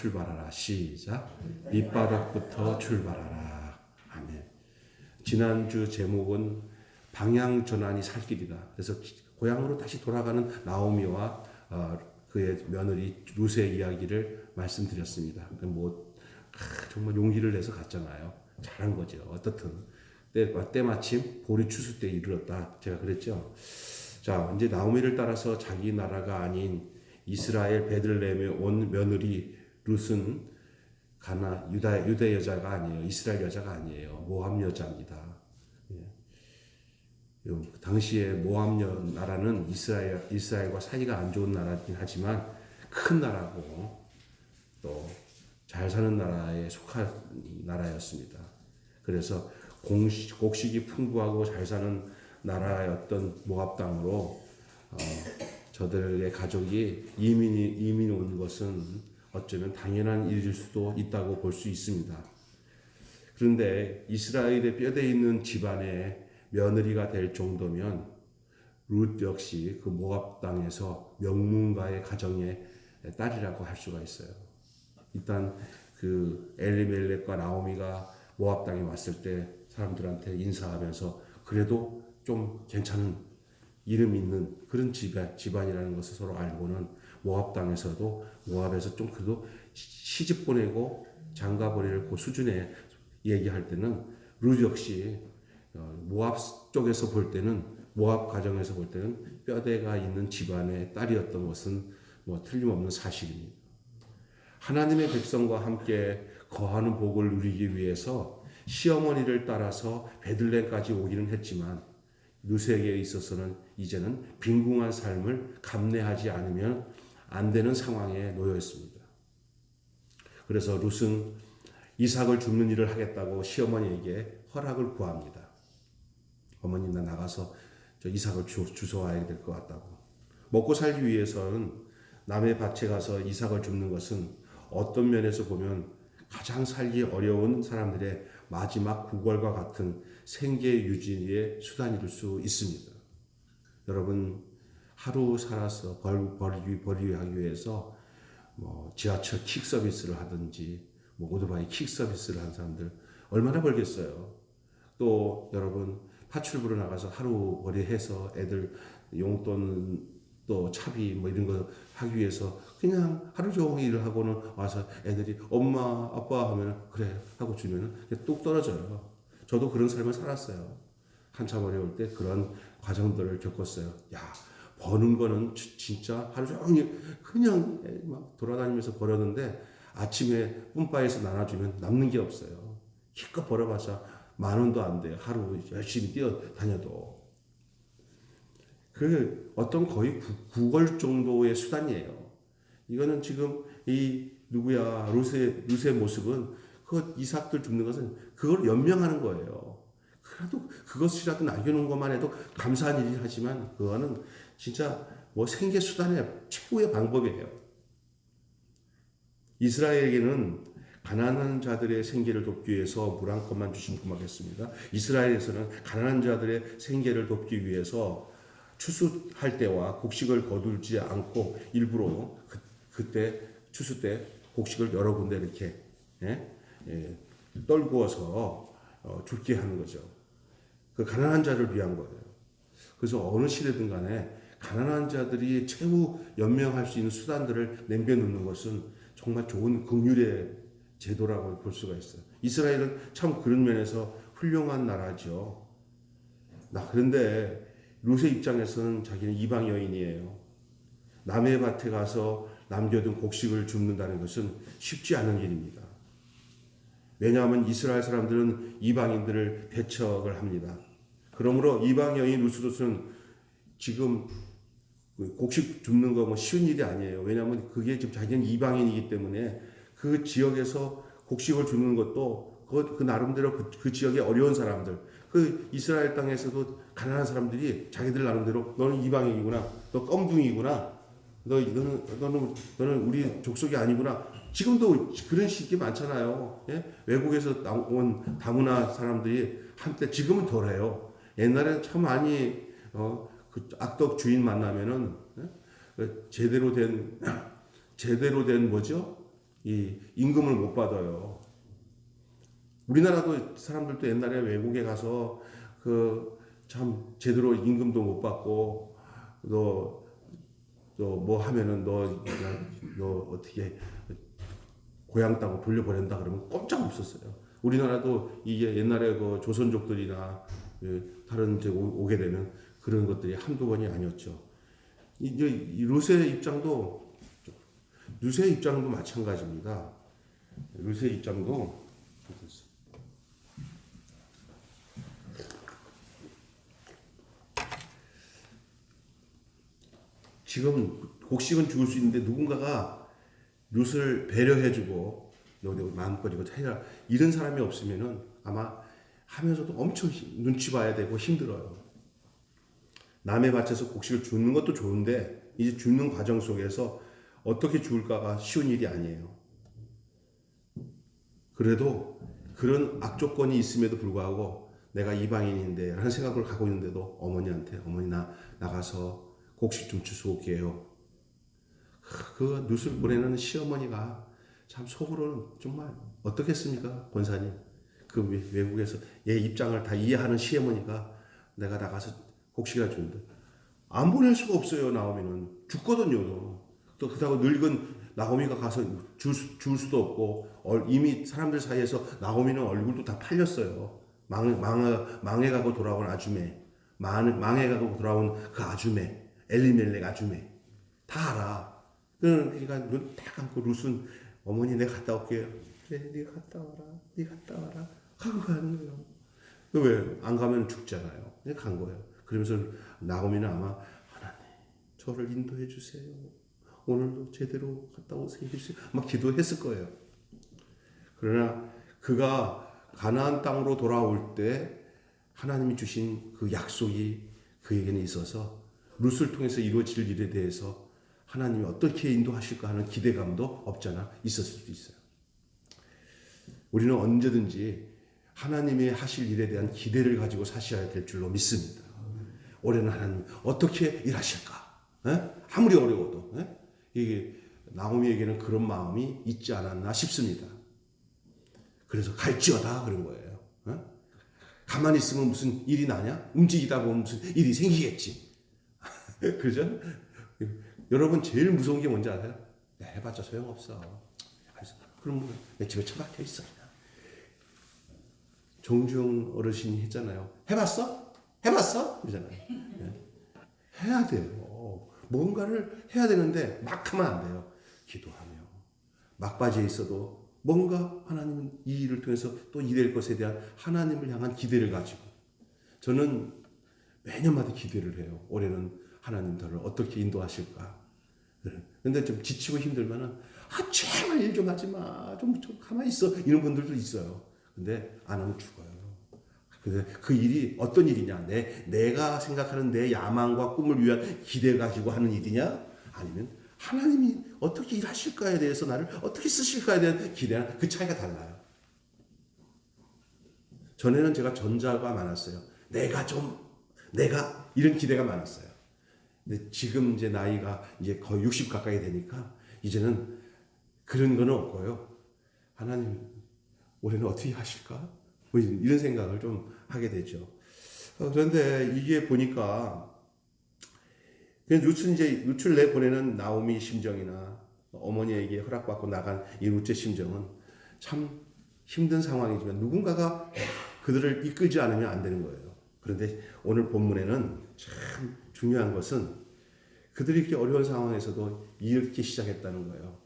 출발하라. 시작. 밑바닥부터 출발하라. 아멘. 지난주 제목은 방향 전환이 살 길이다. 그래서 고향으로 다시 돌아가는 나오미와 그의 며느리 룻의 이야기를 말씀드렸습니다. 정말 용기를 내서 갔잖아요. 잘한 거죠. 어떻든 때마침 보리 추수 때 이르렀다. 제가 그랬죠. 자, 이제 나오미를 따라서 자기 나라가 아닌 이스라엘 베들레헴에 온 며느리 룻은 유대 여자가 아니에요. 이스라엘 여자가 아니에요. 모압 여자입니다. 당시에 모압 나라는 이스라엘과 사이가 안 좋은 나라이긴 하지만 큰 나라고 또 잘 사는 나라에 속한 나라였습니다. 그래서 곡식이 풍부하고 잘 사는 나라였던 모압 땅으로 저들의 가족이 이민 온 것은 어쩌면 당연한 일일 수도 있다고 볼 수 있습니다. 그런데 이스라엘의 뼈대 있는 집안의 며느리가 될 정도면 룻 역시 그 모압 땅에서 명문가의 가정의 딸이라고 할 수가 있어요. 일단 그 엘리멜렉과 나오미가 모압 땅에 왔을 때 사람들한테 인사하면서 그래도 좀 괜찮은 이름 있는 그런 집안이라는 것을 서로 알고는 모압 땅에서도 모압에서 좀 그래도 시집 보내고 장가 보낼 그 수준에 얘기할 때는 룻 역시 모압 쪽에서 볼 때는 모압 가정에서 볼 때는 뼈대가 있는 집안의 딸이었던 것은 틀림없는 사실입니다. 하나님의 백성과 함께 거하는 복을 누리기 위해서 시어머니를 따라서 베들레헴까지 오기는 했지만 룻에게 있어서는 이제는 빈궁한 삶을 감내하지 않으면 안 되는 상황에 놓여 있습니다. 그래서 룻은 이삭을 줍는 일을 하겠다고 시어머니에게 허락을 구합니다. 어머니 나 나가서 저 이삭을 주워와야 될 것 같다고. 먹고 살기 위해서는 남의 밭에 가서 이삭을 줍는 것은 어떤 면에서 보면 가장 살기 어려운 사람들의 마지막 구걸과 같은 생계 유지의 수단일 수 있습니다. 여러분 하루 살아서 벌기 하기 위해서 지하철 킥 서비스를 하든지 오토바이 킥 서비스를 하는 사람들 얼마나 벌겠어요. 또 여러분 파출부로 나가서 하루 벌이해서 애들 용돈 또 차비 이런 거 하기 위해서 그냥 하루 종일 일을 하고는 와서 애들이 엄마 아빠 하면 그래 하고 주면은 뚝 떨어져요. 저도 그런 삶을 살았어요. 한참 어려울 때 그런 과정들을 겪었어요. 야, 버는 거는 진짜 하루 종일 그냥 막 돌아다니면서 벌었는데 아침에 뿜바에서 나눠주면 남는 게 없어요. 힘껏 벌어봤자 10,000원도 안 돼요. 하루 열심히 뛰어다녀도. 그 어떤 거의 구걸 정도의 수단이에요. 이거는 지금 룻의 모습은 그 이삭들 줍는 것은 그걸 연명하는 거예요. 그래도 그것이라도 남겨놓은 것만 해도 감사한 일이 하지만 그거는 진짜 생계 수단의 최고의 방법이에요. 이스라엘에게는 가난한 자들의 생계를 돕기 위해서 물 한 컵만 주시면 고맙겠습니다. 이스라엘에서는 가난한 자들의 생계를 돕기 위해서 추수할 때와 곡식을 거두지 않고 일부러 그때 추수 때 곡식을 여러 군데 이렇게 떨구어서 줍게 하는 거죠. 그 가난한 자를 위한 거예요. 그래서 어느 시대든 간에 가난한 자들이 최후 연명할 수 있는 수단들을 남겨놓는 것은 정말 좋은 긍휼의 제도라고 볼 수가 있어요. 이스라엘은 참 그런 면에서 훌륭한 나라죠. 그런데 룻의 입장에서는 자기는 이방 여인이에요. 남의 밭에 가서 남겨둔 곡식을 줍는다는 것은 쉽지 않은 일입니다. 왜냐하면 이스라엘 사람들은 이방인들을 배척을 합니다. 그러므로 이방 여인 룻은 지금 곡식 줍는 거 쉬운 일이 아니에요. 왜냐하면 그게 지금 자기는 이방인이기 때문에 그 지역에서 곡식을 주는 것도 그 나름대로 그 지역의 어려운 사람들, 그 이스라엘 땅에서도 가난한 사람들이 자기들 나름대로 너는 이방인이구나, 너 껌둥이구나, 너는 우리 족속이 아니구나. 지금도 그런 식이 많잖아요. 예? 외국에서 온 다문화 사람들이 한때 지금은 덜해요. 옛날에는 참 많이 그 악덕 주인 만나면은 제대로 된 뭐죠? 이 임금을 못 받아요. 우리나라도 사람들도 옛날에 외국에 가서 그 참 제대로 임금도 못 받고 너 뭐 하면은 너 어떻게 고향 땅으로 돌려보낸다 그러면 꼼짝 없었어요. 우리나라도 이게 옛날에 그 조선족들이나 다른 데 오게 되면 그런 것들이 한두 번이 아니었죠. 이제 루스의 입장도 마찬가지입니다. 루스의 입장도 지금 곡식은 죽을 수 있는데 누군가가 룻을 배려해주고 너 마음껏 이거 해라 이런 사람이 없으면은 아마 하면서도 엄청 눈치 봐야 되고 힘들어요. 남의 밭에서 곡식을 줍는 것도 좋은데 이제 줍는 과정 속에서 어떻게 줄까가 쉬운 일이 아니에요. 그래도 그런 악조건이 있음에도 불구하고 내가 이방인인데 라는 생각을 갖고 있는데도 어머니한테 어머니 나가서 곡식 좀 주워 올게요. 그 룻을 보내는 시어머니가 참 속으로는 정말 어떻겠습니까? 권사님. 그 외국에서 얘 입장을 다 이해하는 시어머니가 내가 나가서 곡식이나 주는데 안 보낼 수가 없어요. 나오미는 죽거든요. 또 그렇다고 늙은 나오미가 가서 줄 수도 없고 이미 사람들 사이에서 나오미는 얼굴도 다 팔렸어요. 망해가고 돌아온 아주매, 망해가고 돌아온 그 아주매, 엘리멜렉 아주매 다 알아. 그러니까 눈 딱 감고 룻은 어머니 내가 갔다 올게요. 그래 네가 갔다 와라. 네가 갔다 와라. 하고 가는 거예요. 왜 안 가면 죽잖아요. 그냥 간 거예요. 그러면서 나오미는 아마 하나님 저를 인도해 주세요. 오늘도 제대로 갔다 오세요. 막 기도했을 거예요. 그러나 그가 가나안 땅으로 돌아올 때 하나님이 주신 그 약속이 그에게는 있어서 룻을 통해서 이루어질 일에 대해서 하나님이 어떻게 인도하실까 하는 기대감도 없잖아 있었을 수도 있어요. 우리는 언제든지 하나님이 하실 일에 대한 기대를 가지고 사셔야 될 줄로 믿습니다. 올해는 하나님 어떻게 일하실까? 아무리 어려워도 이게 나오미에게는 그런 마음이 있지 않았나 싶습니다. 그래서 갈지어다 그런 거예요. 가만히 있으면 무슨 일이 나냐? 움직이다 보면 무슨 일이 생기겠지. 그죠? 여러분 제일 무서운 게 뭔지 아세요? 해봤자 소용없어. 그럼 내 집에 처박혀 있어. 정주영 어르신이 했잖아요. 해봤어? 해봤어? 그러잖아요. 해야 돼요. 뭔가를 해야 되는데 막 하면 안 돼요. 기도하며 막바지에 있어도 뭔가 하나님은 이 일을 통해서 또 이될 것에 대한 하나님을 향한 기대를 가지고 저는 매년마다 기대를 해요. 올해는 하나님 저를 어떻게 인도하실까. 근데 좀 지치고 힘들면은 제발 일 좀 하지 마. 좀 가만히 있어. 이런 분들도 있어요. 근데 안 하면 죽어요. 근데 그 일이 어떤 일이냐? 내가 생각하는 내 야망과 꿈을 위한 기대 가지고 하는 일이냐? 아니면 하나님이 어떻게 일하실까에 대해서 나를 어떻게 쓰실까에 대한 기대나 그 차이가 달라요. 전에는 제가 전자가 많았어요. 내가 이런 기대가 많았어요. 근데 지금 이제 나이가 이제 거의 60 가까이 되니까 이제는 그런 거는 없고요. 하나님 올해는 어떻게 하실까? 뭐 이런 생각을 좀 하게 되죠. 그런데 이게 보니까 룻을 내보내는 나오미 심정이나 어머니에게 허락받고 나간 이 룻의 심정은 참 힘든 상황이지만 누군가가 그들을 이끌지 않으면 안 되는 거예요. 그런데 오늘 본문에는 참 중요한 것은 그들이 이렇게 어려운 상황에서도 이렇게 시작했다는 거예요.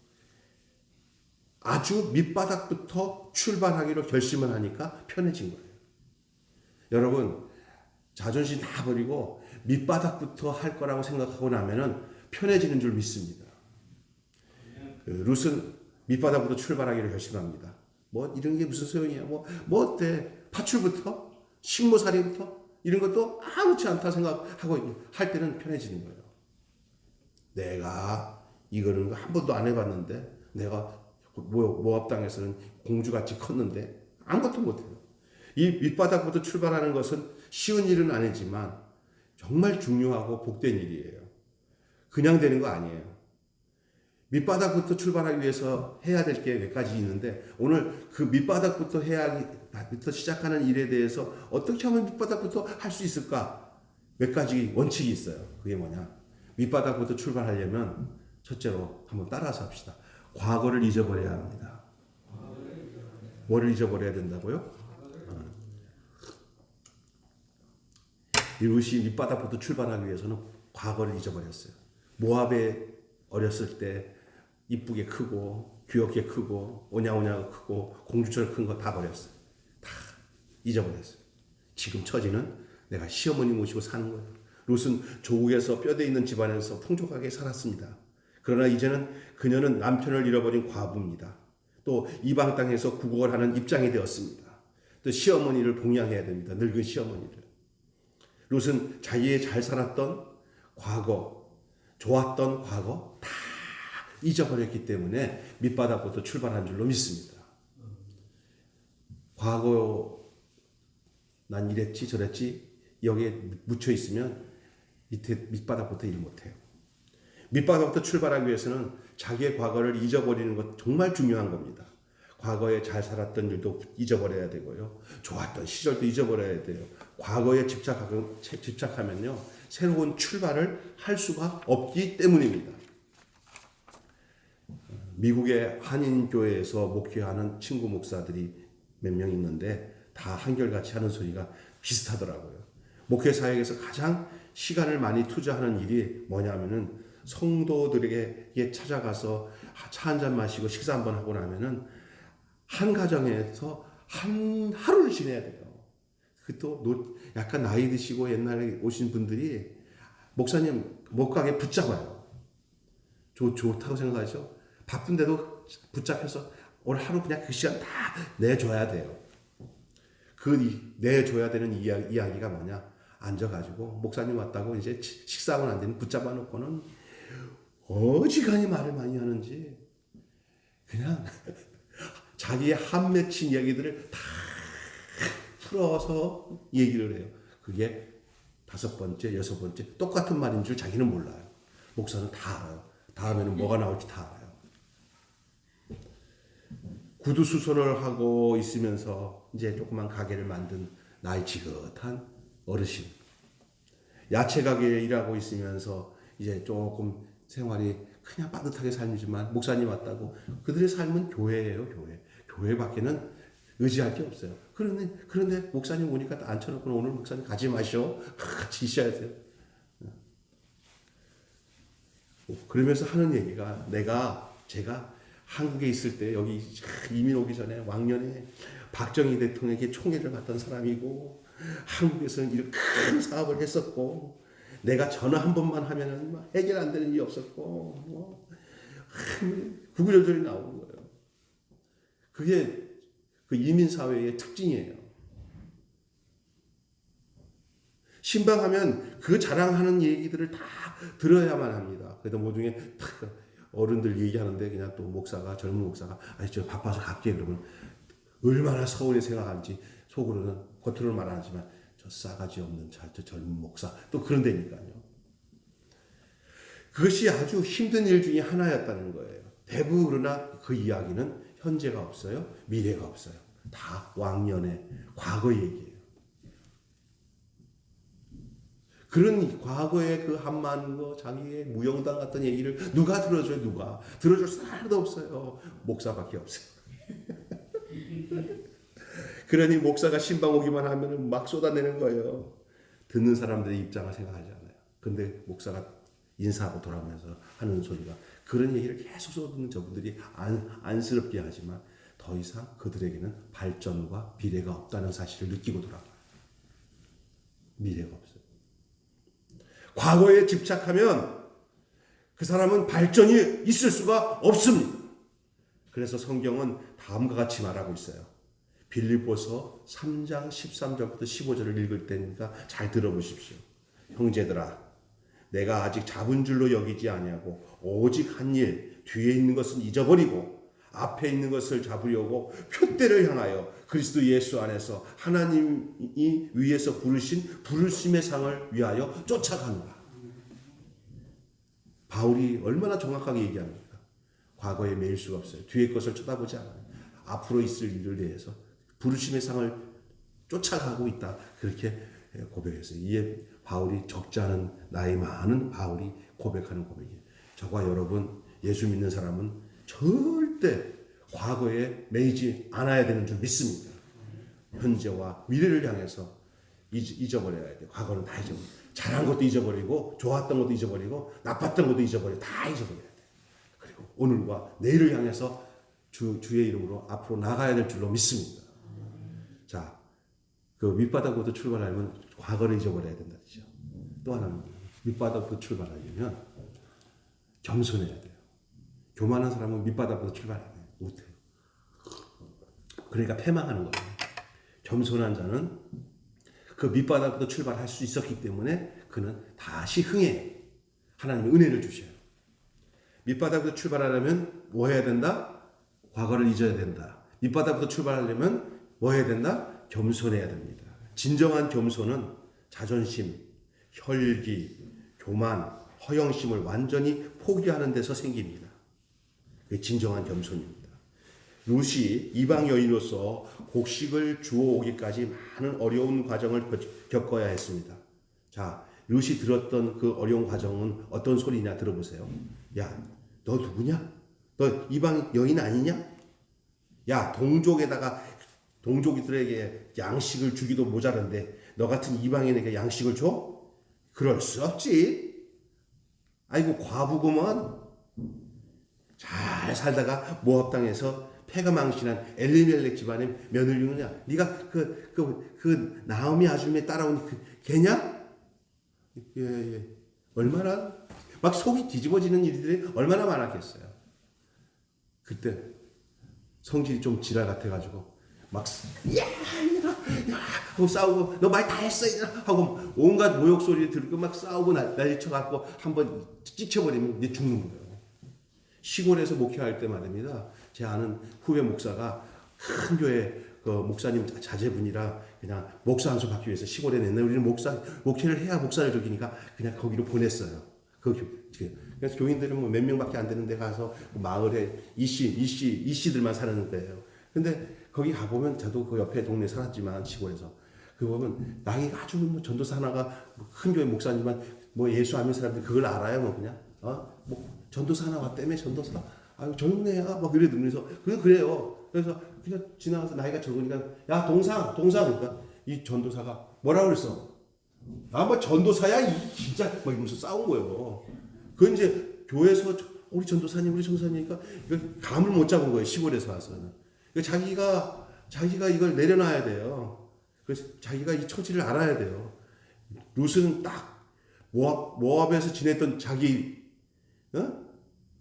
아주 밑바닥부터 출발하기로 결심을 하니까 편해진 거예요. 여러분 자존심 다 버리고 밑바닥부터 할 거라고 생각하고 나면은 편해지는 줄 믿습니다. 룻은 밑바닥부터 출발하기로 결심합니다. 뭐 이런 게 무슨 소용이야? 뭐 어때? 파출부터 식모살이부터 이런 것도 아무렇지 않다 생각하고 할 때는 편해지는 거예요. 내가 이거는 한 번도 안 해봤는데 내가 모압 땅에서는 공주같이 컸는데 아무것도 못해요. 이 밑바닥부터 출발하는 것은 쉬운 일은 아니지만 정말 중요하고 복된 일이에요. 그냥 되는 거 아니에요. 밑바닥부터 출발하기 위해서 해야 될 게 몇 가지 있는데 오늘 그 밑바닥부터 시작하는 일에 대해서 어떻게 하면 밑바닥부터 할 수 있을까? 몇 가지 원칙이 있어요. 그게 뭐냐? 밑바닥부터 출발하려면 첫째로 한번 따라서 합시다. 과거를 잊어버려야 합니다. 뭐를 잊어버려야 된다고요? 이루시 밑바닥부터 출발하기 위해서는 과거를 잊어버렸어요. 모압에 어렸을 때 이쁘게 크고 귀엽게 크고 오냐오냐 크고 공주처럼 큰 거 다 버렸어요. 다 잊어버렸어요. 지금 처지는 내가 시어머니 모시고 사는 거예요. 롯은 조국에서 뼈대 있는 집안에서 풍족하게 살았습니다. 그러나 이제는 그녀는 남편을 잃어버린 과부입니다. 또 이방 땅에서 구걸하는 입장이 되었습니다. 또 시어머니를 봉양해야 됩니다. 늙은 시어머니를. 롯은 자기의 잘 살았던 과거, 좋았던 과거 다 잊어버렸기 때문에 밑바닥부터 출발한 줄로 믿습니다. 과거 난 이랬지 저랬지 여기에 묻혀 있으면 밑바닥부터 일 못해요. 밑바닥부터 출발하기 위해서는 자기의 과거를 잊어버리는 것 정말 중요한 겁니다. 과거에 잘 살았던 일도 잊어버려야 되고요. 좋았던 시절도 잊어버려야 돼요. 과거에 집착하면요. 새로운 출발을 할 수가 없기 때문입니다. 미국의 한인교회에서 목회하는 친구 목사들이 몇 명 있는데 다 한결같이 하는 소리가 비슷하더라고요. 목회 사역에서 가장 시간을 많이 투자하는 일이 뭐냐면은 성도들에게 찾아가서 차 한 잔 마시고 식사 한번 하고 나면은 한 가정에서 한 하루를 지내야 돼요. 그것도 약간 나이 드시고 옛날에 오신 분들이 목사님 못 가게 붙잡아요. 좋다고 생각하죠? 바쁜데도 붙잡혀서 오늘 하루 그냥 그 시간 다 내줘야 돼요. 내줘야 되는 이야기가 뭐냐? 앉아가지고 목사님 왔다고 이제 식사하고 난 뒤에 붙잡아 놓고는 어지간히 말을 많이 하는지 그냥 자기의 한 맺힌 이야기들을 다 풀어서 얘기를 해요. 그게 5번째, 6번째 똑같은 말인 줄 자기는 몰라요. 목사는 다 알아요. 다음에는 뭐가 나올지 다 알아요. 구두수선을 하고 있으면서 이제 조그만 가게를 만든 나이 지긋한 어르신. 야채 가게에 일하고 있으면서 이제 조금 생활이 그냥 빠듯하게 살지만 목사님 왔다고 그들의 삶은 교회예요, 교회. 교회밖에는 의지할 게 없어요. 그런데 목사님 오니까 다 앉혀놓고 오늘 목사님 가지 마시오. 같이 있어야 돼요. 그러면서 하는 얘기가 제가 한국에 있을 때 여기 이민 오기 전에 왕년에 박정희 대통령에게 총애를 받던 사람이고 한국에서는 이렇게 큰 사업을 했었고 내가 전화 한 번만 하면은 해결 안 되는 일이 없었고 구구절절이 나오는 거예요. 그게 그 이민 사회의 특징이에요. 신방하면 그 자랑하는 얘기들을 다 들어야만 합니다. 그래도 모종에 어른들 얘기하는데 그냥 또 젊은 목사가 저 바빠서 갈게 그러면 얼마나 서운히 생각하는지 속으로는 겉으로는 말 안 하지만 저 싸가지 없는 저 젊은 목사 또 그런다니까요. 그것이 아주 힘든 일 중에 하나였다는 거예요. 대부분 그러나 그 이야기는 현재가 없어요. 미래가 없어요. 다 왕년의 과거 얘기예요. 그런 과거의 그 한만 거 자기의 무용당 같은 얘기를 누가 들어줘요? 누가 들어줄 수 하나도 없어요. 목사밖에 없어요. 그러니 목사가 신방 오기만 하면 막 쏟아내는 거예요. 듣는 사람들의 입장을 생각하지 않아요. 근데 목사가 인사하고 돌아오면서 하는 소리가 그런 얘기를 계속 쏟는 저분들이 안쓰럽게 하지만 더 이상 그들에게는 발전과 미래가 없다는 사실을 느끼고 돌아가요. 미래가 없어요. 과거에 집착하면 그 사람은 발전이 있을 수가 없습니다. 그래서 성경은 다음과 같이 말하고 있어요. 빌립보서 3장 13절부터 15절을 읽을 때니까 잘 들어보십시오. 형제들아, 내가 아직 잡은 줄로 여기지 아니하고 오직 한 일, 뒤에 있는 것은 잊어버리고 앞에 있는 것을 잡으려고 표대를 향하여 그리스도 예수 안에서 하나님이 위에서 부르신 부르심의 상을 위하여 쫓아가노라. 바울이 얼마나 정확하게 얘기합니까? 과거에 매일 수가 없어요. 뒤의 것을 쳐다보지 않아요. 앞으로 있을 일을 위해서 부르심의 상을 쫓아가고 있다. 그렇게 고백했어요. 이에 바울이 적지 않은 나이 많은 바울이 고백하는 고백이에요. 저와 여러분 예수 믿는 사람은 절대 과거에 매이지 않아야 되는 줄 믿습니다. 현재와 미래를 향해서 잊어버려야 돼요. 과거는 다 잊어버려요. 잘한 것도 잊어버리고 좋았던 것도 잊어버리고 나빴던 것도 잊어버리고 다 잊어버려야 돼요. 그리고 오늘과 내일을 향해서 주의 이름으로 앞으로 나가야 될 줄로 믿습니다. 자, 그 밑바닥부터 출발하려면 과거를 잊어버려야 된다죠. 또 하나는 밑바닥부터 출발하려면 겸손해야 돼요. 교만한 사람은 밑바닥부터 출발해야 돼요. 못해요. 그러니까 패망하는 거예요. 겸손한 자는 그 밑바닥부터 출발할 수 있었기 때문에 그는 다시 흥해. 하나님의 은혜를 주셔요. 밑바닥부터 출발하려면 뭐 해야 된다? 과거를 잊어야 된다. 밑바닥부터 출발하려면 뭐 해야 된다? 겸손해야 됩니다. 진정한 겸손은 자존심, 혈기, 교만, 허영심을 완전히 포기하는 데서 생깁니다. 그게 진정한 겸손입니다. 룻이 이방 여인으로서 곡식을 주워오기까지 많은 어려운 과정을 겪어야 했습니다. 자, 룻이 들었던 그 어려운 과정은 어떤 소리냐 들어보세요. 야, 너 누구냐? 너 이방 여인 아니냐? 야, 동족이들에게 양식을 주기도 모자란데 너 같은 이방인에게 양식을 줘? 그럴 수 없지. 아이고 과부구먼. 잘 살다가 모압 땅에서 패가 망신한 엘리멜렉 집안의 며느리느냐? 네가 그 나오미 아줌에 따라온 그 걔냐? 예. 얼마나 막 속이 뒤집어지는 일들이 얼마나 많았겠어요. 그때 성질이 좀 지랄 같아가지고 막 하고 싸우고 너 말 다 했어 하고 온갖 모욕 소리를 들고 막 싸우고 난리쳐갖고 한번 찍혀버리면 이제 죽는 거예요. 시골에서 목회할 때 말입니다. 제 아는 후배 목사가 큰 교회 그 목사님 자제분이라 그냥 목사 한 수 받기 위해서 시골에 냈는데 우리는 목회를 해야 목사를 저기니까 그냥 거기로 보냈어요. 그래서 교인들은 뭐 몇 명밖에 안 되는 데 가서 그 마을에 이씨들만 사는 거예요. 근데 거기 가보면 저도 그 옆에 동네 살았지만 시골에서 그 보면 나이가 아주 뭐 전도사 하나가 큰 교회 목사님만 뭐 예수 아는 사람들 그걸 알아요. 뭐 그냥 뭐 전도사 하나 왔다며 전도사 아유 젊네야 막 이러면서 그래요. 그래서 그냥 지나가서 나이가 적으니까 야 동상 그러니까 이 전도사가 뭐라고 그랬어? 뭐 전도사야 이 진짜 막 이러면서 싸운 거예요. 그 이제 교회에서 우리 전도사님이니까 이거 감을 못 잡은 거예요. 시골에서 와서는. 자기가 이걸 내려놔야 돼요. 그래서 자기가 이 처지를 알아야 돼요. 룻은 딱 모압에서 지냈던 자기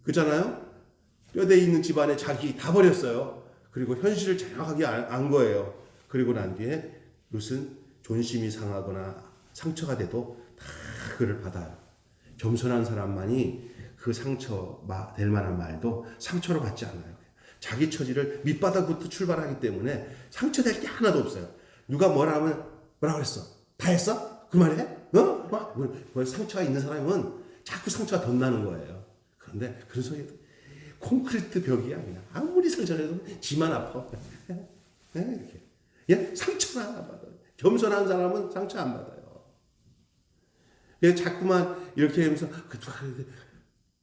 그잖아요. 뼈대 있는 집안에 자기 다 버렸어요. 그리고 현실을 정확하게 안 거예요. 그리고 난 뒤에 룻은 존심이 상하거나 상처가 돼도 다 그를 받아요. 겸손한 사람만이 그 상처 될 만한 말도 상처로 받지 않아요. 자기 처지를 밑바닥부터 출발하기 때문에 상처될 게 하나도 없어요. 누가 뭐라고 했어? 다 했어? 그 말해? 상처가 있는 사람은 자꾸 상처가 덧나는 거예요. 그런데 그런 소리 콘크리트 벽이야 그냥. 아무리 상처를 해도 지만 아파. 이렇게. 예? 상처는 안 받아요. 겸손한 사람은 상처 안 받아요. 자꾸만 이렇게 하면서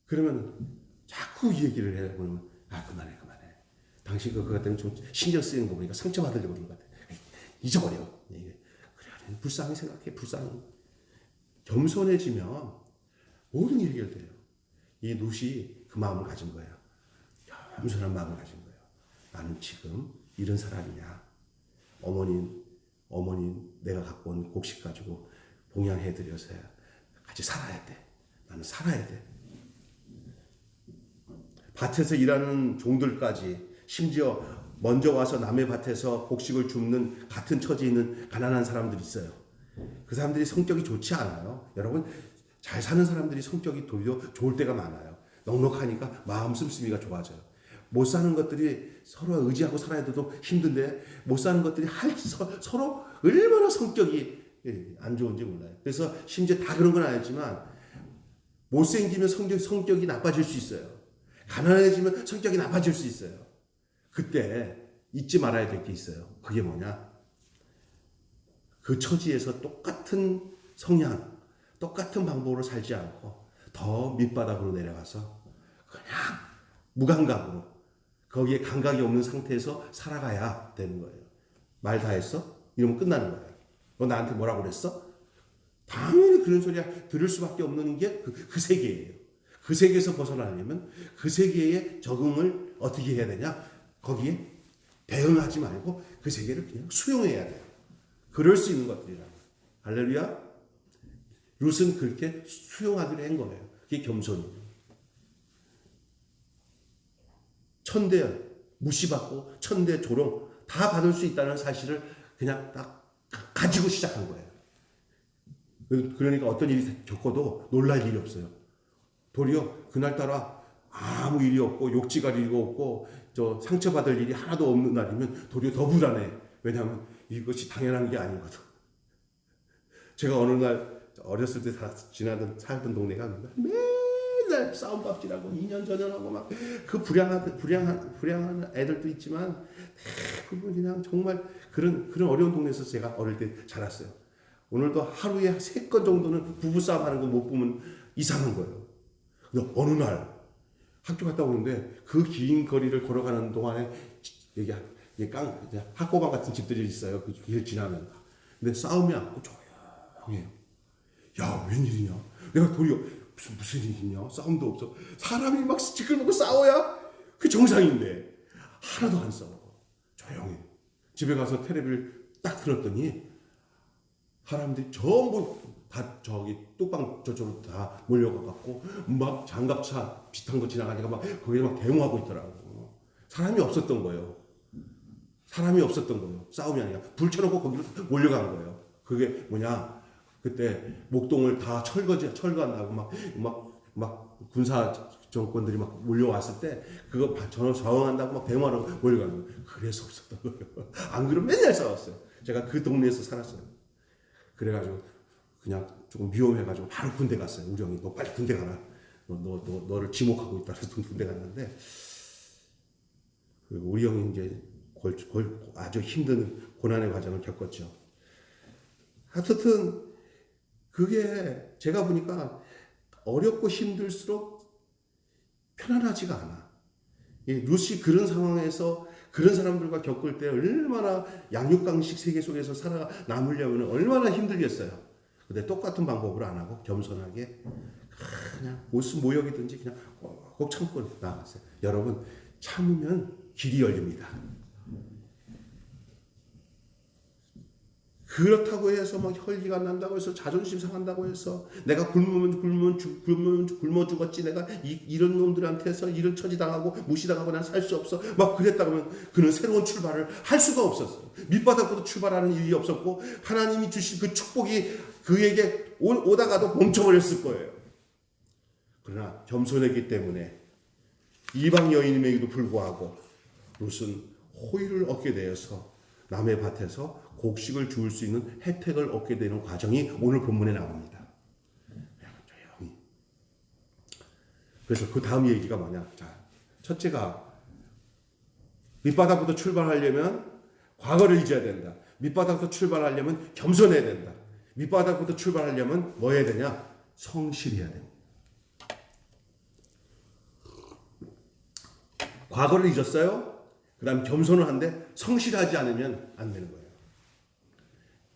그러면 자꾸 이 얘기를 해. 그러면 그만해. 당신 그거 때문에 좀 신경 쓰이는 거 보니까 상처 받으려고 그런 것 같아. 잊어버려. 그래, 불쌍히 생각해. 불쌍히. 겸손해지면 모든 일이 해결돼요. 이 룻이 그 마음을 가진 거예요. 겸손한 마음을 가진 거예요. 나는 지금 이런 사람이냐. 어머니 내가 갖고 온 곡식 가지고 봉양해드려서 같이 살아야 돼. 나는 살아야 돼. 밭에서 일하는 종들까지 심지어 먼저 와서 남의 밭에서 곡식을 줍는 같은 처지에 있는 가난한 사람들이 있어요. 그 사람들이 성격이 좋지 않아요. 여러분 잘 사는 사람들이 성격이 도리어 좋을 때가 많아요. 넉넉하니까 마음 씀씀이가 좋아져요. 못 사는 것들이 서로 의지하고 살아야 돼도 힘든데 못 사는 것들이 서로 얼마나 성격이 안 좋은지 몰라요. 그래서 심지어 다 그런 건 아니지만 못생기면 성격이 나빠질 수 있어요. 가난해지면 성격이 나빠질 수 있어요. 그때 잊지 말아야 될 게 있어요. 그게 뭐냐? 그 처지에서 똑같은 성향, 똑같은 방법으로 살지 않고 더 밑바닥으로 내려가서 그냥 무감각으로 거기에 감각이 없는 상태에서 살아가야 되는 거예요. 말 다 했어? 이러면 끝나는 거예요. 너 나한테 뭐라고 그랬어? 당연히 그런 소리 들을 수밖에 없는 게 그 세계예요. 그 세계에서 벗어나려면 그 세계에 적응을 어떻게 해야 되냐? 거기에 대응하지 말고 그 세계를 그냥 수용해야 돼요. 그럴 수 있는 것들이라. 할렐루야. 룻은 그렇게 수용하기로 한 거예요. 그게 겸손이에요. 천대 무시받고 천대 조롱 다 받을 수 있다는 사실을 그냥 딱 가지고 시작한 거예요. 그러니까 어떤 일이 겪어도 놀랄 일이 없어요. 도리어 그날따라 아무 일이 없고 욕지갈 일이 없고 상처받을 일이 하나도 없는 날이면 도리어 더 불안해. 왜냐하면 이것이 당연한 게 아니거든. 제가 어느 날 어렸을 때 살던 동네가 맨날 싸움밥질하고 2년 전연하고 막 그 불량한 애들도 있지만 대부분 그냥 정말 그런 어려운 동네에서 제가 어릴 때 자랐어요. 오늘도 하루에 3건 정도는 부부싸움 하는 거 못 보면 이상한 거예요. 근데 어느 날 학교 갔다 오는데 그 긴 거리를 걸어가는 동안에 여기 학고방 같은 집들이 있어요. 그 길 지나면. 근데 싸움이 않고 조용해요. 야, 웬일이냐? 내가 도리어 무슨 일이냐? 싸움도 없어. 사람이 막 시끌먹고 싸워야 그 정상인데 하나도 안 싸워. 조용해. 집에 가서 텔레비를 딱 틀었더니 사람들이 전부 다 저기 뚝방 저쪽으로 다 몰려가갖고 막 장갑차 비슷한 거 지나가니까 막 거기에 막 데모하고 있더라고. 사람이 없었던 거예요. 싸움이 아니라 불 켜놓고 거기로 몰려간 거예요. 그게 뭐냐? 그때 목동을 다 철거한다고 막 군사 정권들이 막 몰려왔을 때 그거 저항한다고 막 데모하러 몰려가는 거예요. 그래서 없었던 거예요. 안 그러면 맨날 싸웠어요. 제가 그 동네에서 살았어요. 그래가지고 그냥 조금 위험해가지고 바로 군대 갔어요. 우리 형이 너 빨리 군대 가라. 너를 지목하고 있다. 그래서 군대 갔는데 그리고 우리 형이 이제 아주 힘든 고난의 과정을 겪었죠. 하여튼 그게 제가 보니까 어렵고 힘들수록 편안하지가 않아. 룻이 그런 상황에서 그런 사람들과 겪을 때 얼마나 양육강식 세계 속에서 살아남으려면 얼마나 힘들겠어요. 근데 똑같은 방법으로 안 하고 겸손하게 그냥 무슨 모욕이든지 그냥 꼭 참고 나갔어요. 여러분 참으면 길이 열립니다. 그렇다고 해서 막 혈기가 난다고 해서 자존심 상한다고 해서 내가 굶어 죽었지 내가 이런 놈들한테서 이런 처지당하고 무시당하고 난 살 수 없어 막 그랬다 그러면 그는 새로운 출발을 할 수가 없었어요. 밑바닥부터 출발하는 일이 없었고 하나님이 주신 그 축복이 그에게 오다가도 멈춰버렸을 거예요. 그러나 겸손했기 때문에 이방 여인임에도 불구하고 룻은 호의를 얻게 되어서 남의 밭에서 곡식을 주울 수 있는 혜택을 얻게 되는 과정이 오늘 본문에 나옵니다. 조용히. 그래서 그 다음 얘기가 뭐냐? 자, 첫째가 밑바닥부터 출발하려면 과거를 잊어야 된다. 밑바닥부터 출발하려면 겸손해야 된다. 밑바닥부터 출발하려면 뭐 해야 되냐? 성실해야 됩니다. 과거를 잊었어요? 그 다음 겸손을 한데 성실하지 않으면 안 되는 거예요.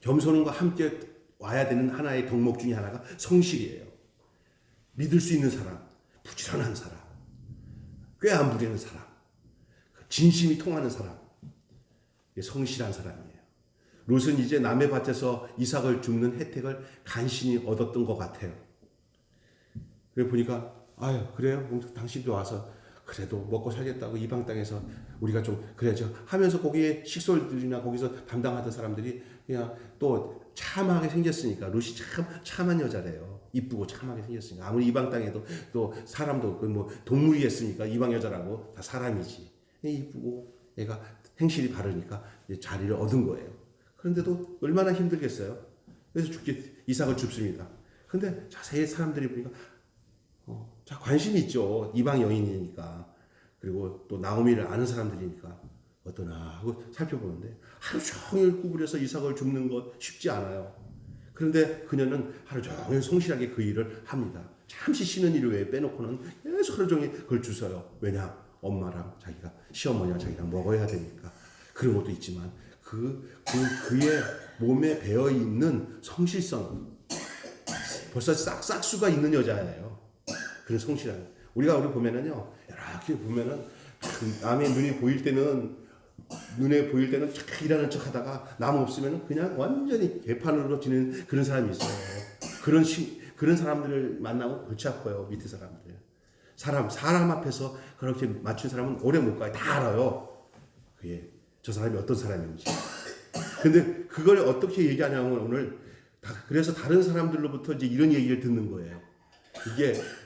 겸손과 함께 와야 되는 하나의 덕목 중에 하나가 성실이에요. 믿을 수 있는 사람, 부지런한 사람, 꽤 안 부리는 사람, 진심이 통하는 사람, 성실한 사람이에요. 룻은 이제 남의 밭에서 이삭을 줍는 혜택을 간신히 얻었던 것 같아요. 그래 보니까 아유 그래요? 그럼 당신도 와서 그래도 먹고 살겠다고 이방 땅에서 우리가 좀 그래야죠 하면서 거기에 식솔들이나 거기서 담당하던 사람들이 그냥 또 참하게 생겼으니까 룻이 참 참한 여자래요. 이쁘고 참하게 생겼으니까 아무리 이방 땅에도 또 사람도 뭐 동물이겠습니까? 이방 여자라고 다 사람이지. 이쁘고 얘가 행실이 바르니까 자리를 얻은 거예요. 그런데도 얼마나 힘들겠어요. 그래서 이삭을 줍습니다. 근데 자세히 사람들이 보니까 자, 관심이 있죠. 이방 여인이니까. 그리고 또 나오미를 아는 사람들이니까 어떠나 하고 살펴보는데 하루 종일 구부려서 이삭을 줍는 것 쉽지 않아요. 그런데 그녀는 하루 종일 성실하게 그 일을 합니다. 잠시 쉬는 일을 왜 빼놓고는 계속 하루 종일 그걸 주워요. 왜냐? 엄마랑 자기가 시어머니랑 자기랑 먹어야 되니까. 그런 것도 있지만 그의 몸에 배어 있는 성실성, 벌써 싹수가 있는 여자예요. 그런 성실한. 우리 보면은요, 이렇게 보면은 남의 눈에 보일 때는 착 일하는 척 하다가 남 없으면은 그냥 완전히 개판으로 지는 그런 사람이 있어요. 그런 사람들을 만나면 골치 아파요. 밑에 사람들. 사람 앞에서 그렇게 맞춘 사람은 오래 못 가요. 다 알아요. 그게 저 사람이 어떤 사람인지. 근데 그걸 어떻게 얘기하냐면 오늘 그래서 다른 사람들로부터 이제 이런 얘기를 듣는 거예요.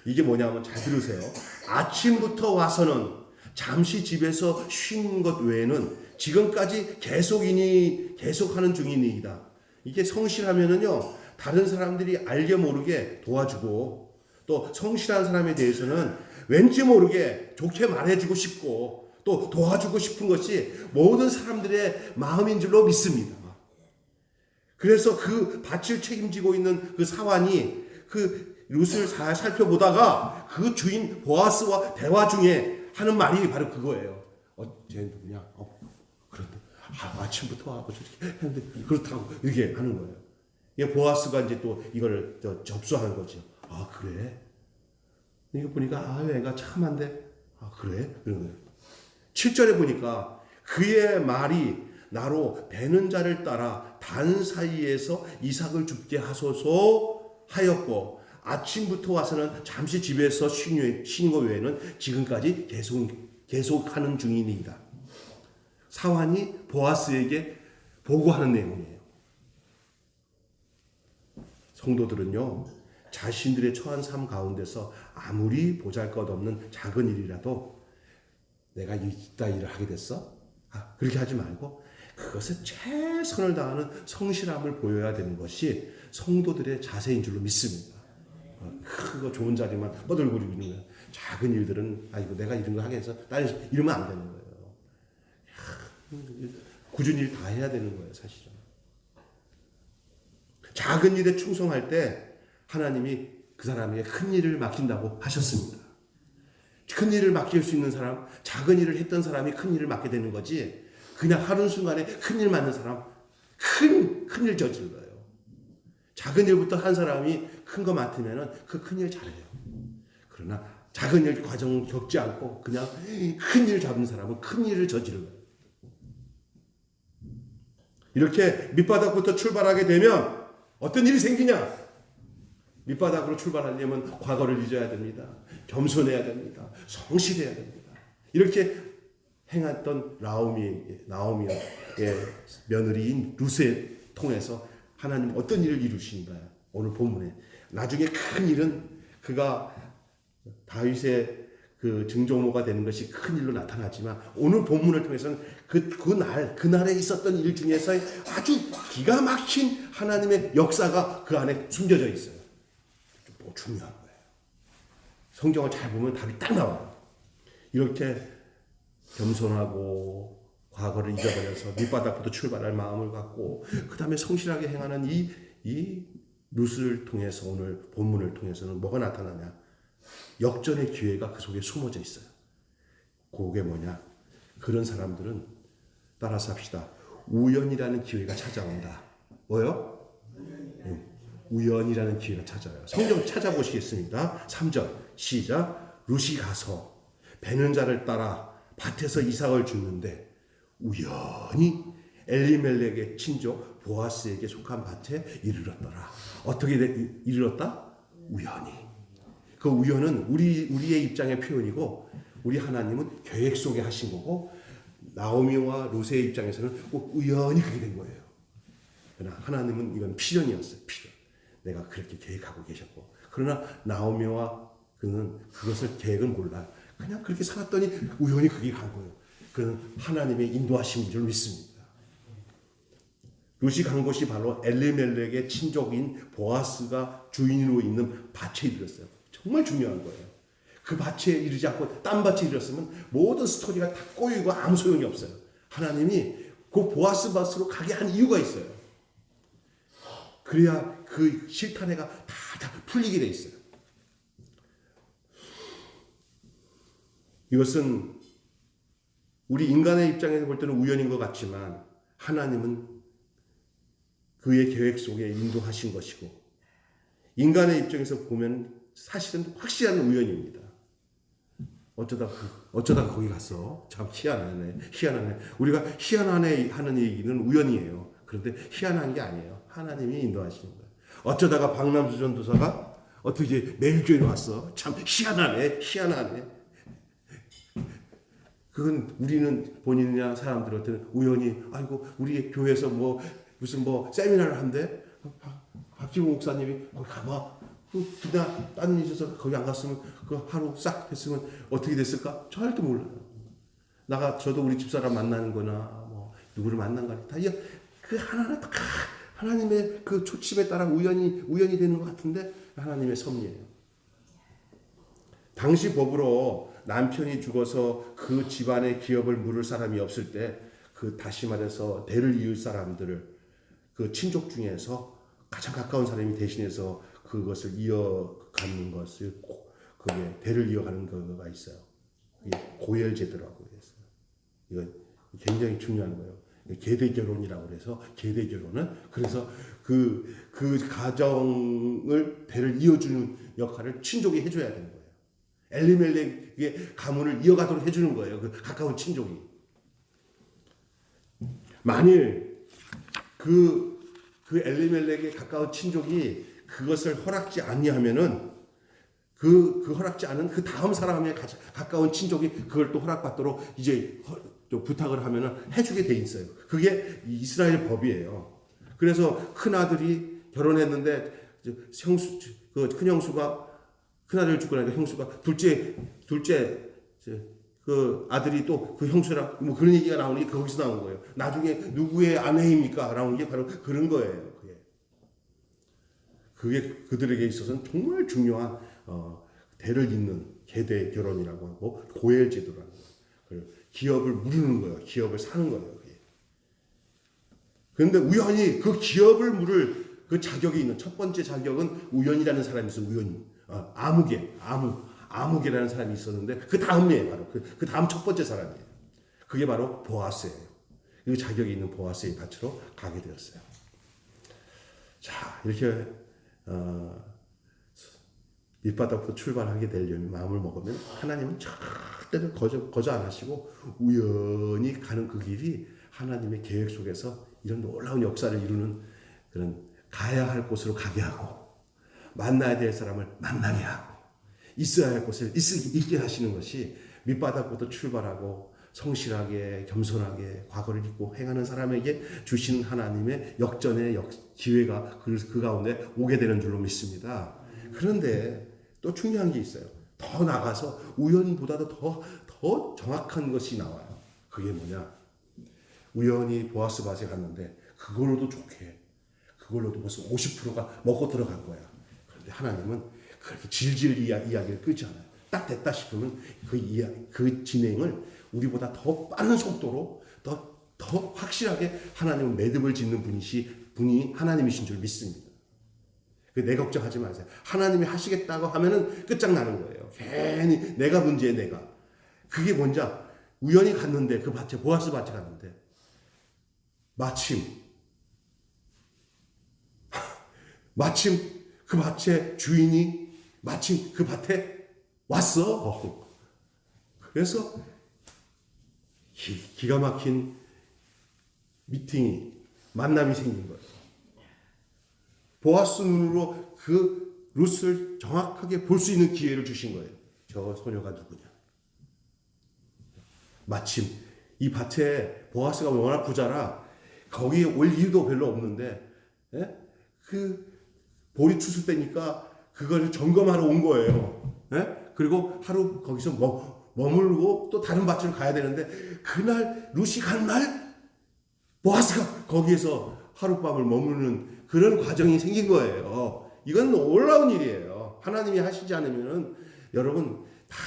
이게 뭐냐면 잘 들으세요. 아침부터 와서는 잠시 집에서 쉰 것 외에는 지금까지 계속하는 중이니이다. 이게 성실하면은요, 다른 사람들이 알게 모르게 도와주고, 또 성실한 사람에 대해서는 왠지 모르게 좋게 말해주고 싶고, 또 도와주고 싶은 것이 모든 사람들의 마음인 줄로 믿습니다. 그래서 그 밭을 책임지고 있는 그 사환이 그 룻을 잘 살펴보다가 그 주인 보아스와 대화 중에 하는 말이 바로 그거예요. 쟤 누구냐? 그런데 아침부터 와서 저렇게 했는데 그렇다고 이렇게 하는 거예요. 이게 보아스가 이제 또 이걸 접수하는 거죠. 아, 그래? 이거 보니까 얘가 참한데. 아, 그래? 그런 거예요. 7절에 보니까 그의 말이 나로 배는 자를 따라 단 사이에서 이삭을 죽게 하소서 하였고 아침부터 와서는 잠시 집에서 쉬는 것 외에는 지금까지 계속하는 중이니이다. 사환이 보아스에게 보고하는 내용이에요. 성도들은요, 자신들의 처한 삶 가운데서 아무리 보잘것없는 작은 일이라도 내가 이따 일을 하게 됐어? 그렇게 하지 말고 그것에 최선을 다하는 성실함을 보여야 되는 것이 성도들의 자세인 줄로 믿습니다. 그거 좋은 자리만 뻗을거리고 있는 거예요. 작은 일들은 내가 이런 거 하게 해서 나는 이러면 안 되는 거예요. 굳은 일 다 해야 되는 거예요, 사실은. 작은 일에 충성할 때 하나님이 그 사람에게 큰 일을 맡긴다고 하셨습니다. 큰 일을 맡길 수 있는 사람, 작은 일을 했던 사람이 큰 일을 맡게 되는 거지, 그냥 하루순간에 큰 일 맡는 사람, 큰 일 저질러요. 작은 일부터 한 사람이 큰 거 맡으면 그 큰 일 잘해요. 그러나 작은 일 과정을 겪지 않고 그냥 큰 일 잡은 사람은 큰 일을 저질러요. 이렇게 밑바닥부터 출발하게 되면 어떤 일이 생기냐? 밑바닥으로 출발하려면 과거를 잊어야 됩니다. 겸손해야 됩니다. 성실해야 됩니다. 이렇게 행했던 나오미의 며느리인 룻을 통해서 하나님 어떤 일을 이루신가요? 오늘 본문에 나중에 큰 일은 그가 다윗의 그 증조모가 되는 것이 큰 일로 나타나지만 오늘 본문을 통해서는 그날에 있었던 일 중에서 아주 기가 막힌 하나님의 역사가 그 안에 숨겨져 있어요. 뭐 중요한 거예요. 성경을 잘 보면 답이 딱 나와요. 이렇게 겸손하고 과거를 잊어버려서 밑바닥부터 출발할 마음을 갖고 그 다음에 성실하게 행하는 이 룻을 통해서 오늘 본문을 통해서는 뭐가 나타나냐? 역전의 기회가 그 속에 숨어져 있어요. 그게 뭐냐? 그런 사람들은 따라서 합시다. 우연이라는 기회가 찾아온다. 뭐요? 우연이라는 기회가 찾아와요. 성경 찾아보시겠습니다. 3절 시작. 룻이 가서 배는 자를 따라 밭에서 이삭을 줍는데 우연히 엘리멜렉의 친족 보아스에게 속한 밭에 이르렀더라. 어떻게 이르렀다? 우연히. 그 우연은 우리의 입장의 표현이고 우리 하나님은 계획 속에 하신 거고 나오미와 룻의 입장에서는 꼭 우연히 그렇게 된 거예요. 그러나 하나님은 이건 필연이었어요. 필연. 내가 그렇게 계획하고 계셨고 그러나 나오미와 그는 그것을 계획은 몰라요. 그냥 그렇게 살았더니 우연히 그게 간 거예요. 그는 하나님의 인도하심인 줄 믿습니다. 룻이 간 곳이 바로 엘리멜렉의 친족인 보아스가 주인으로 있는 밭에 이르렀어요. 정말 중요한 거예요. 그 밭에 이르지 않고 딴 밭에 이르렀으면 모든 스토리가 다 꼬이고 아무 소용이 없어요. 하나님이 그 보아스 밭으로 가게 한 이유가 있어요. 그래야 그 싫다는 애가 다 풀리게 돼 있어요. 이것은 우리 인간의 입장에서 볼 때는 우연인 것 같지만 하나님은 그의 계획 속에 인도하신 것이고 인간의 입장에서 보면 사실은 확실한 우연입니다. 어쩌다 거기 갔어. 참 희한하네. 우리가 희한하네 하는 얘기는 우연이에요. 그런데 희한한 게 아니에요. 하나님이 인도하시는 거예요. 어쩌다가 박남수 전도사가 어떻게 매일교회에 왔어. 참 희한하네. 그건 우리는 본인이나 사람들한테는 우연히 아이고 우리 교회에서 무슨 세미나를 한대. 박지훈 목사님이 거기 가봐. 그냥 딴 일 있어서 거기 안 갔으면 그 하루 싹 했으면 어떻게 됐을까? 절대 몰라요. 저도 우리 집사람 만나는 거나 누구를 만난 거나 다 그 하나하나 다 하나님의 그 초침에 따라 우연이 되는 것 같은데 하나님의 섭리예요. 당시 법으로 남편이 죽어서 그 집안의 기업을 물을 사람이 없을 때 그 다시 말해서 대를 이을 사람들을 그 친족 중에서 가장 가까운 사람이 대신해서 그것을 이어가는 것을 그게 대를 이어가는 거가 있어요. 이게 고열제도라고 해서 이거 굉장히 중요한 거예요. 계대 결혼이라고 그래서 계대 결혼은 그래서 그 가정을 대를 이어주는 역할을 친족이 해줘야 되는 거예요. 엘리멜렉의 가문을 이어가도록 해주는 거예요. 그 가까운 친족이. 만일 그 엘리멜렉의 가까운 친족이 그것을 허락지 아니하면은 그 허락지 않은 그 다음 사람의 가까운 친족이 그걸 또 허락받도록 이제 또 부탁을 하면은 해주게 돼 있어요. 그게 이스라엘 법이에요. 그래서 큰 아들이 결혼했는데 큰 형수가 큰 아들을 죽고 나니까 형수가 둘째 그 아들이 또 그 형수랑 그런 얘기가 나오는 게 거기서 나온 거예요. 나중에 누구의 아내입니까? 라는 게 바로 그런 거예요. 그게 그들에게 있어서는 정말 중요한 대를 잇는 계대 결혼이라고 하고 고엘제도라는 거예요. 기업을 무르는 거예요. 기업을 사는 거예요. 그런데 우연히 그 기업을 물을 그 자격이 있는 첫 번째 자격은 우연이라는 사람이 있어요. 우연히 아무개라는 사람이 있었는데 그 다음에 바로 그 다음 첫 번째 사람이에요. 그게 바로 보아스예요. 그 자격이 있는 보아스의 밭으로 가게 되었어요. 자, 이렇게 밑바닥부터 출발하게 되려면 마음을 먹으면 하나님은 절대로 거저 안 하시고 우연히 가는 그 길이 하나님의 계획 속에서 이런 놀라운 역사를 이루는 그런 가야 할 곳으로 가게 하고 만나야 될 사람을 만나게 하고 있어야 할 곳을 있게 하시는 것이 밑바닥부터 출발하고 성실하게 겸손하게 과거를 잊고 행하는 사람에게 주시는 하나님의 역전의 기회가 그 가운데 오게 되는 줄로 믿습니다. 그런데 또 중요한 게 있어요. 더 나가서 우연보다도 더 정확한 것이 나와요. 그게 뭐냐? 우연히 보아스 밭에 갔는데 그걸로도 그걸로도 벌써 50%가 먹고 들어간 거야. 그런데 하나님은 그렇게 질질 이야기를 끄지 않아요. 딱 됐다 싶으면 그 진행을 우리보다 더 빠른 속도로 더 확실하게 하나님은 매듭을 짓는 분이 하나님이신 줄 믿습니다. 내 걱정하지 마세요. 하나님이 하시겠다고 하면은 끝장나는 거예요. 괜히 내가 문제야, 내가. 그게 뭔지 우연히 갔는데 그 밭에 보아스 밭에 갔는데 마침 그 밭의 주인이 마침 그 밭에 왔어. 그래서 기가 막힌 만남이 생긴 거예요. 보아스 눈으로 그 룻을 정확하게 볼 수 있는 기회를 주신 거예요. 저 소녀가 누구냐. 마침 이 밭에 보아스가 워낙 부자라 거기에 올 이유도 별로 없는데 그 보리 추수 때니까 그걸 점검하러 온 거예요. 그리고 하루 거기서 머물고 또 다른 밭으로 가야 되는데 그날 룻이 간 날 보아스가 거기에서 하룻밤을 머무는 그런 과정이 생긴 거예요. 이건 놀라운 일이에요. 하나님이 하시지 않으면은 여러분 다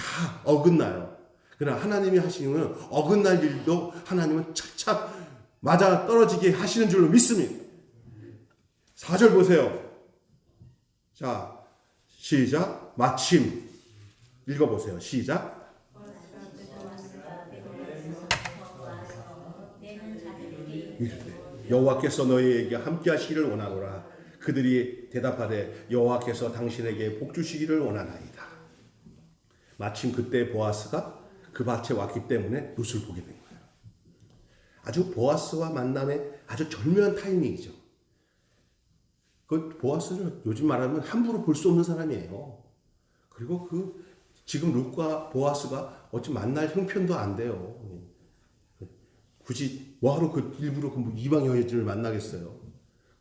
어긋나요. 그러나 하나님이 하시는 어긋날 일도 하나님은 착착 맞아 떨어지게 하시는 줄로 믿습니다. 4절 보세요. 자, 시작. 마침 읽어보세요. 시작. 여호와께서 너희에게 함께하시기를 원하노라. 그들이 대답하되 여호와께서 당신에게 복 주시기를 원하나이다. 마침 그때 보아스가 그 밭에 왔기 때문에 룻을 보게 된 거예요. 아주 보아스와 만남의 아주 절묘한 타이밍이죠. 그 보아스는 요즘 말하면 함부로 볼 수 없는 사람이에요. 그리고 그 지금 룻과 보아스가 어찌 만날 형편도 안 돼요. 굳이 뭐하러 일부러 그 이방 여인을 만나겠어요.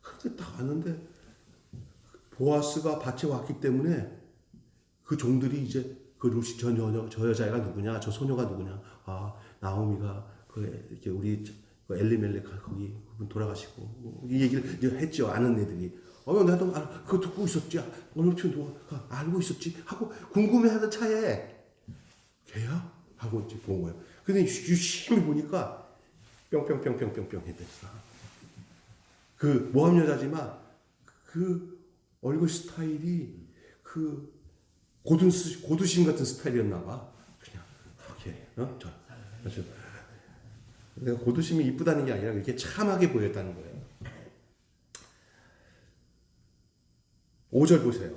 그런데 딱 왔는데 보아스가 밭에 왔기 때문에 그 종들이 이제 그 룻이 저 여자애가 누구냐, 저 소녀가 누구냐, 아 나오미가 이렇게 우리 그 엘리멜렉 거기 그분 돌아가시고 이 얘기를 이제 했죠. 아는 애들이. 나도 그거 듣고 있었지. 오늘 누가 알고 있었지 하고 궁금해하던 차에 걔야 하고 이제 본 거예요. 근데 유심히 보니까 뿅뿅뿅뿅뿅뿅 했다니까. 그 모함 여자지만 그 얼굴 스타일이 그 고두심 같은 스타일이었나 봐. 그냥 이렇게 내가 고두심이 이쁘다는 게 아니라 이렇게 참하게 보였다는 거예요. 5절 보세요.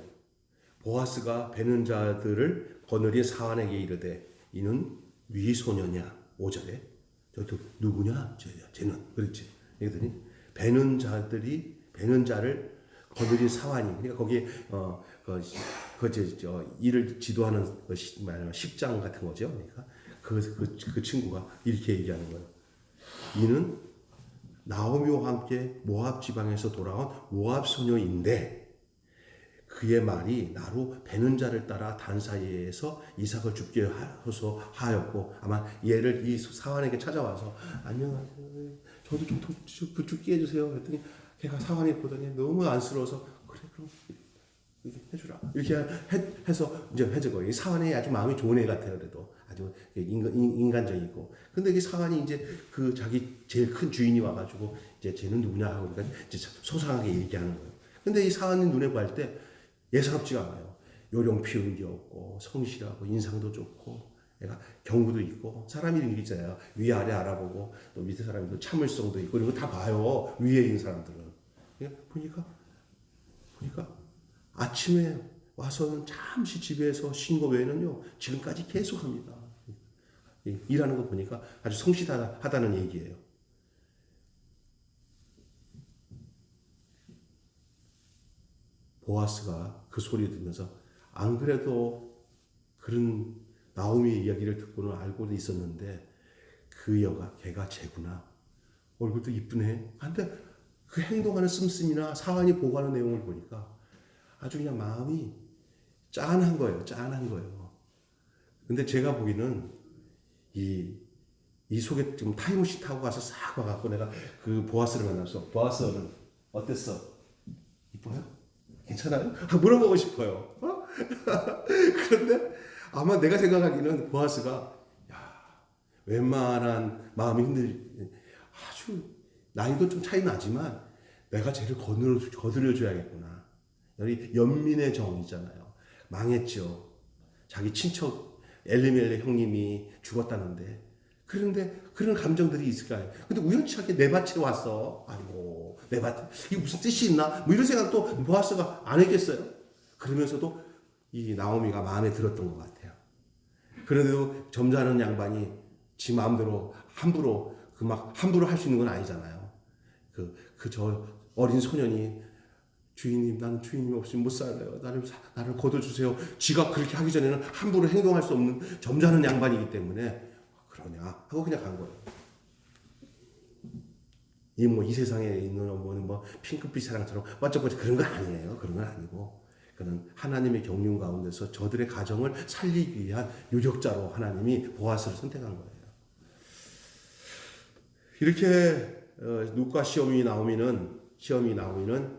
보아스가 베는 자들을 거느린 사환에게 이르되 이는 위 소녀냐. 5절에 저 누구냐? 쟤는 그렇지. 그랬더니 베는 자를 거느린 사환이, 그러니까 거기에 일을 지도하는 십장 같은 거죠. 그러니까 그 친구가 이렇게 얘기하는 거예요. 이는 나오미와 함께 모압 지방에서 돌아온 모압 소녀인데 그의 말이 나로 베는 자를 따라 단 사이에서 이삭을 죽게 하였고 아마 얘를 이 사환에게 찾아와서 안녕하세요. 저도 좀 죽게 해주세요. 그랬더니 걔가 사환이 보더니 너무 안쓰러워서 그래 그럼 이렇게 해주라. 이렇게 해서 이제 해주고 이 사환이 아주 마음이 좋은 애 같아요. 그래도 아주 인간적이고. 근데 이 사환이 이제 그 자기 제일 큰 주인이 와가지고 이제 쟤는 누구냐 하고 그러니까 이제 소상하게 얘기하는 거예요. 근데 이 사환이 눈에 보일 때 예사롭지가 않아요. 요령 피운 게 없고 성실하고 인상도 좋고 애가 경구도 있고 사람 이름이 있잖아요. 위아래 알아보고 또 밑에 사람도 참을성도 있고 이런 거 다 봐요. 위에 있는 사람들은. 보니까 아침에 와서는 잠시 집에서 쉰 거 외에는요 지금까지 계속합니다. 일하는 거 보니까 아주 성실하다는 얘기예요. 보아스가 그 소리 들으면서 안 그래도 그런 나오미의 이야기를 듣고는 알고는 있었는데 걔가 쟤구나. 얼굴도 이쁘네. 근데 그 행동하는 씀씀이나 사환이 보고하는 내용을 보니까 아주 그냥 마음이 짠한 거예요. 근데 제가 보기에는 이 속에 좀 타임머신 타고 가서 싹 와갖고 내가 그 보아스를 만났어. 보아스는 어땠어? 이뻐요? 괜찮아요? 물어보고 싶어요. 그런데 아마 내가 생각하기는 보아스가 웬만한 마음이 아주 나이도 좀 차이 나지만 내가 쟤를 거들어줘야겠구나. 여기 연민의 정 있잖아요. 망했죠. 자기 친척 엘리멜렉 형님이 죽었다는데 그런데 그런 감정들이 있을까요? 근데 우연치 않게 내 밭에 왔어. 아이고 내 밭에 이게 무슨 뜻이 있나? 뭐 이런 생각도 보아스가 안 했겠어요? 그러면서도 이 나오미가 마음에 들었던 것 같아요. 그래도 점잖은 양반이 지 마음대로 함부로 할 수 있는 건 아니잖아요. 저 어린 소년이 주인님 나는 주인님 없이 못 살아요. 나를 거둬주세요. 지가 그렇게 하기 전에는 함부로 행동할 수 없는 점잖은 양반이기 때문에 그러냐 하고 그냥 간 거예요. 이 세상에 있는 핑크빛 사랑처럼 멋쩍멋쩍 그런 건 아니에요. 그런 건 아니고 그는 하나님의 경륜 가운데서 저들의 가정을 살리기 위한 유력자로 하나님이 보아스를 선택한 거예요. 이렇게 룻과 시험이 나오미는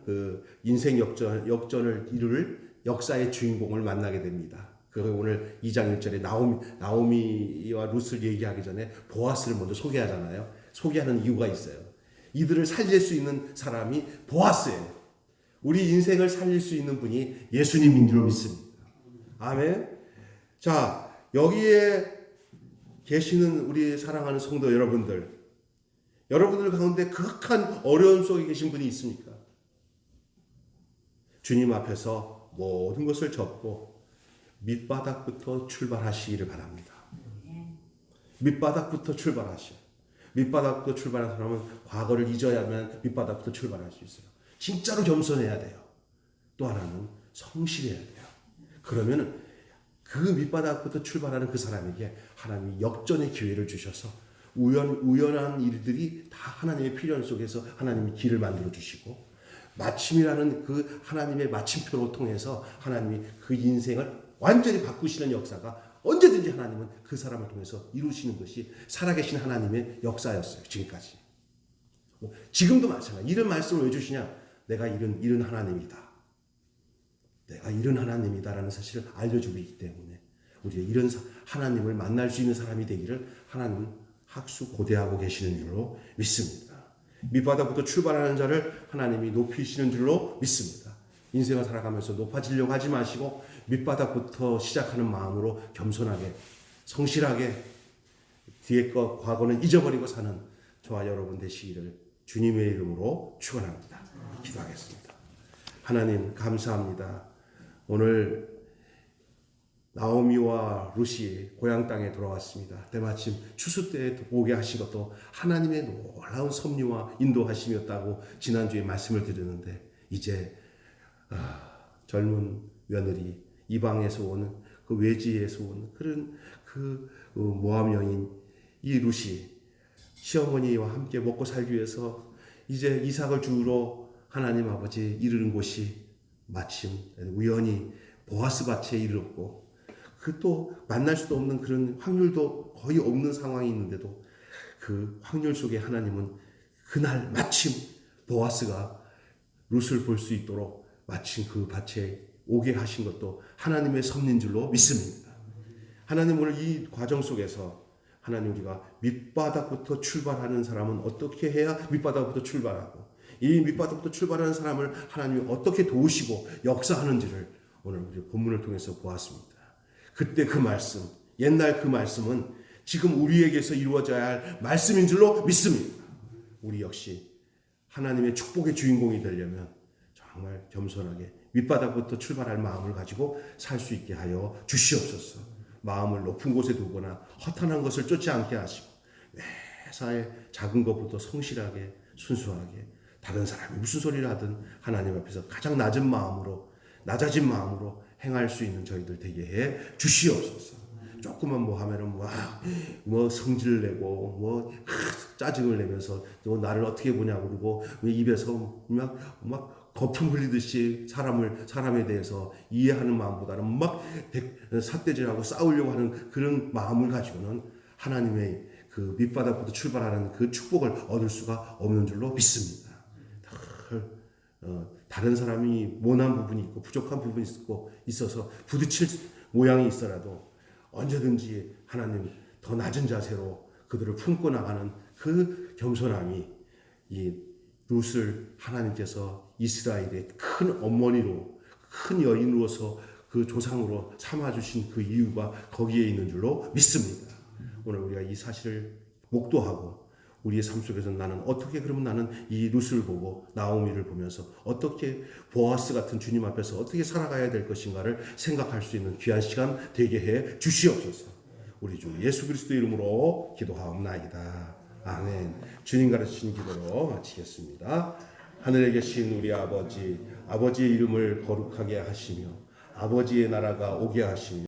그 인생 역전을 이룰 역사의 주인공을 만나게 됩니다. 그 오늘 2장 1절에 나오미와 룻을 얘기하기 전에 보아스를 먼저 소개하잖아요. 소개하는 이유가 있어요. 이들을 살릴 수 있는 사람이 보아스예요. 우리 인생을 살릴 수 있는 분이 예수님인 줄 믿습니다. 아멘. 자, 여기에 계시는 우리 사랑하는 성도 여러분들 가운데 극한 어려움 속에 계신 분이 있습니까? 주님 앞에서 모든 것을 접고 밑바닥부터 출발하시기를 바랍니다. 밑바닥부터 출발하시오. 밑바닥부터 출발한 사람은 과거를 잊어야만 밑바닥부터 출발할 수 있어요. 진짜로 겸손해야 돼요. 또 하나는 성실해야 돼요. 그러면 그 밑바닥부터 출발하는 그 사람에게 하나님이 역전의 기회를 주셔서 우연한 일들이 다 하나님의 필요한 속에서 하나님이 길을 만들어 주시고 마침이라는 그 하나님의 마침표로 통해서 하나님이 그 인생을 완전히 바꾸시는 역사가 언제든지 하나님은 그 사람을 통해서 이루시는 것이 살아계신 하나님의 역사였어요. 지금까지. 지금도 마찬가지. 이런 말씀을 왜 주시냐? 내가 이런 하나님이다. 내가 이런 하나님이다라는 사실을 알려주고 있기 때문에 우리가 이런 하나님을 만날 수 있는 사람이 되기를 하나님은 학수고대하고 계시는 줄로 믿습니다. 밑바닥부터 출발하는 자를 하나님이 높이시는 줄로 믿습니다. 인생을 살아가면서 높아지려고 하지 마시고 밑바닥부터 시작하는 마음으로 겸손하게 성실하게 뒤에 것 과거는 잊어버리고 사는 저와 여러분 되시기를 주님의 이름으로 축원합니다. 기도하겠습니다. 하나님 감사합니다. 오늘 나오미와 룻이 고향 땅에 돌아왔습니다. 때마침 추수 때 오게 하신 것도 하나님의 놀라운 섭리와 인도하심이었다고 지난주에 말씀을 드렸는데 이제 젊은 며느리 이방에서 오는 그 외지에서 오는 그런 그 모함 여인 이 룻이 시어머니와 함께 먹고 살기 위해서 이제 이삭을 주우러 하나님 아버지 이르는 곳이 마침 우연히 보아스 밭에 이르렀고 그 또 만날 수도 없는 그런 확률도 거의 없는 상황이 있는데도 그 확률 속에 하나님은 그날 마침 보아스가 룻을 볼 수 있도록 마침 그 밭에 오게 하신 것도 하나님의 섭리인 줄로 믿습니다. 하나님 오늘 이 과정 속에서 하나님 우리가 밑바닥부터 출발하는 사람은 어떻게 해야 밑바닥부터 출발하고 이 밑바닥부터 출발하는 사람을 하나님이 어떻게 도우시고 역사하는지를 오늘 우리 본문을 통해서 보았습니다. 그때 그 말씀, 옛날 그 말씀은 지금 우리에게서 이루어져야 할 말씀인 줄로 믿습니다. 우리 역시 하나님의 축복의 주인공이 되려면 정말 겸손하게 밑바닥부터 출발할 마음을 가지고 살 수 있게 하여 주시옵소서. 마음을 높은 곳에 두거나 허탄한 것을 쫓지 않게 하시고 매사에 작은 것부터 성실하게 순수하게 다른 사람이 무슨 소리를 하든 하나님 앞에서 가장 낮은 마음으로 낮아진 마음으로 행할 수 있는 저희들 되게 해 주시옵소서. 조금만 뭐 하면은 뭐 성질 내고 짜증을 내면서 너 나를 어떻게 보냐고 그러고 입에서 막 거품 흘리듯이 사람에 대해서 이해하는 마음보다는 막 삿대질하고 싸우려고 하는 그런 마음을 가지고는 하나님의 그 밑바닥부터 출발하는 그 축복을 얻을 수가 없는 줄로 믿습니다. 다른 사람이 모난 부분이 있고 부족한 부분이 있어서 부딪힐 모양이 있어라도 언제든지 하나님 더 낮은 자세로 그들을 품고 나가는 그 겸손함이 이 룻을 하나님께서 이스라엘의 큰 어머니로 큰 여인으로서 그 조상으로 삼아주신 그 이유가 거기에 있는 줄로 믿습니다. 오늘 우리가 이 사실을 목도하고 우리의 삶 속에서 그러면 나는 이 룻을 보고 나오미를 보면서 어떻게 보아스 같은 주님 앞에서 어떻게 살아가야 될 것인가를 생각할 수 있는 귀한 시간 되게 해 주시옵소서. 우리 주 예수 그리스도 이름으로 기도하옵나이다. 아멘. 주님 가르치신 기도로 마치겠습니다. 하늘에 계신 우리 아버지의 이름을 거룩하게 하시며 아버지의 나라가 오게 하시며